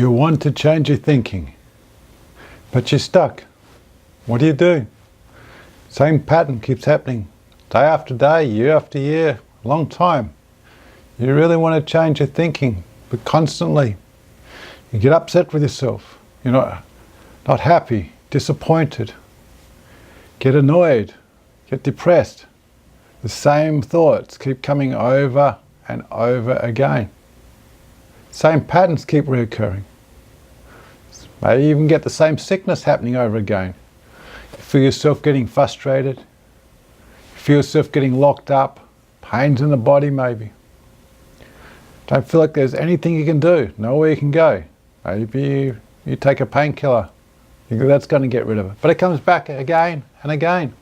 You want to change your thinking, but you're stuck. What do? Same pattern keeps happening, day after day, year after year, long time. You really want to change your thinking, but constantly you get upset with yourself. You're not happy, disappointed, get annoyed, get depressed. The same thoughts keep coming over and over again. Same patterns keep reoccurring. Maybe you even get the same sickness happening over again. You feel yourself getting frustrated. You feel yourself getting locked up. Pains in the body maybe. Don't feel like there's anything you can do, nowhere you can go. Maybe you take a painkiller. You think that's going to get rid of it. But it comes back again and again.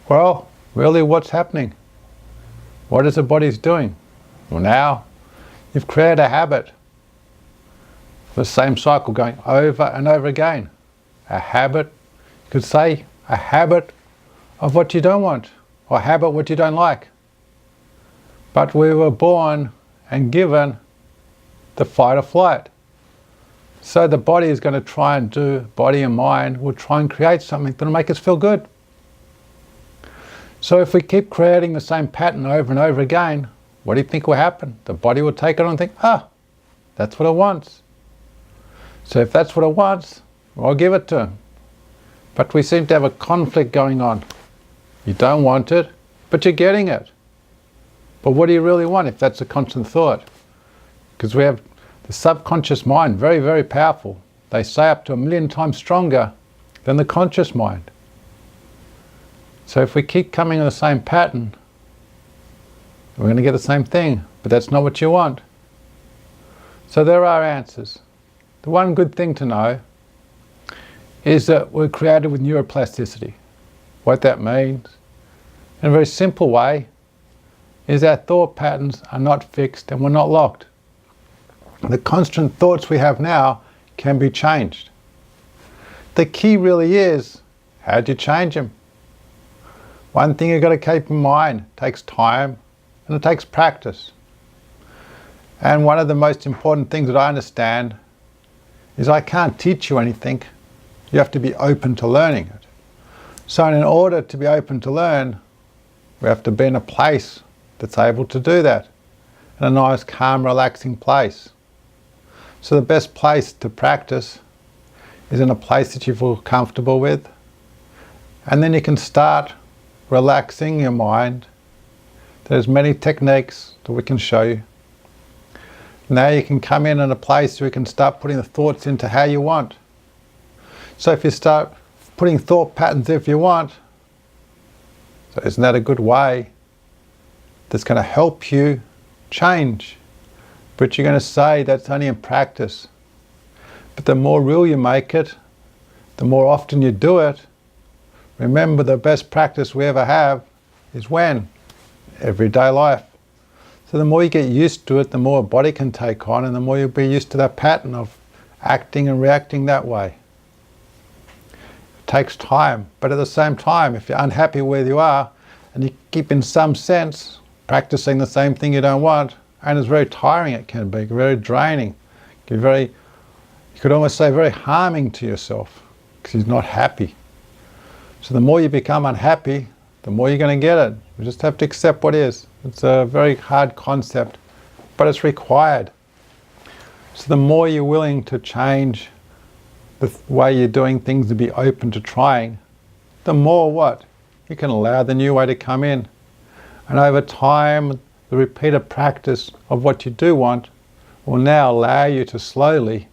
Well, really what's happening? What is the body's doing? Well, now you've created a habit. The same cycle going over and over again. A habit, you could say a habit of what you don't want, or a habit what you don't like. But we were born and given the fight or flight. So the body is going to try and body and mind will try and create something that'll make us feel good. So if we keep creating the same pattern over and over again, what do you think will happen? The body will take it on and think, that's what it wants. So if that's what it wants, I'll give it to him. But we seem to have a conflict going on. You don't want it, but you're getting it. But what do you really want if that's a constant thought? Because we have the subconscious mind, very, very powerful. They say up to 1,000,000 times stronger than the conscious mind. So if we keep coming in the same pattern, we're going to get the same thing, but that's not what you want. So there are answers. The one good thing to know is that we're created with neuroplasticity. What that means, in a very simple way, is our thought patterns are not fixed and we're not locked. The constant thoughts we have now can be changed. The key really is, how do you change them? One thing you've got to keep in mind, it takes time and it takes practice. And one of the most important things that I understand is I can't teach you anything. You have to be open to learning it. So in order to be open to learn, we have to be in a place that's able to do that. In a nice, calm, relaxing place. So the best place to practice is in a place that you feel comfortable with. And then you can start relaxing your mind. There's many techniques that we can show you. Now you can come in a place where you can start putting the thoughts into how you want. So if you start putting thought patterns if you want, so isn't that a good way that's going to help you change? But you're going to say that's only in practice. But the more real you make it, the more often you do it. Remember, the best practice we ever have is when? Everyday life. So the more you get used to it, the more a body can take on, and the more you'll be used to that pattern of acting and reacting that way. It takes time, but at the same time, if you're unhappy where you are, and you keep in some sense practicing the same thing you don't want, and it's very tiring, it can be, very draining, it can be you could almost say very harming to yourself, because you're not happy. So the more you become unhappy, the more you're going to get it. You just have to accept what is. It's a very hard concept, but it's required. So the more you're willing to change the way you're doing things, to be open to trying, the more what? You can allow the new way to come in. And over time, the repeated practice of what you do want will now allow you to slowly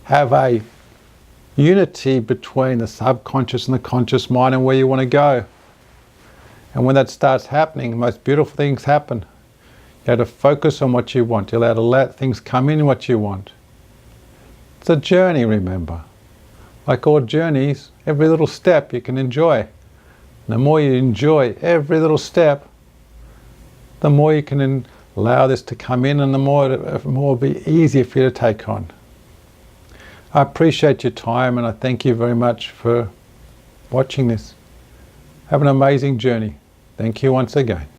have a unity between the subconscious and the conscious mind and where you want to go. And when that starts happening, the most beautiful things happen. You have to focus on what you want. You're allowed to let things come in what you want. It's a journey, remember. Like all journeys, every little step you can enjoy. And the more you enjoy every little step, the more you can allow this to come in, and the more it will be easier for you to take on. I appreciate your time, and I thank you very much for watching this. Have an amazing journey. Thank you once again.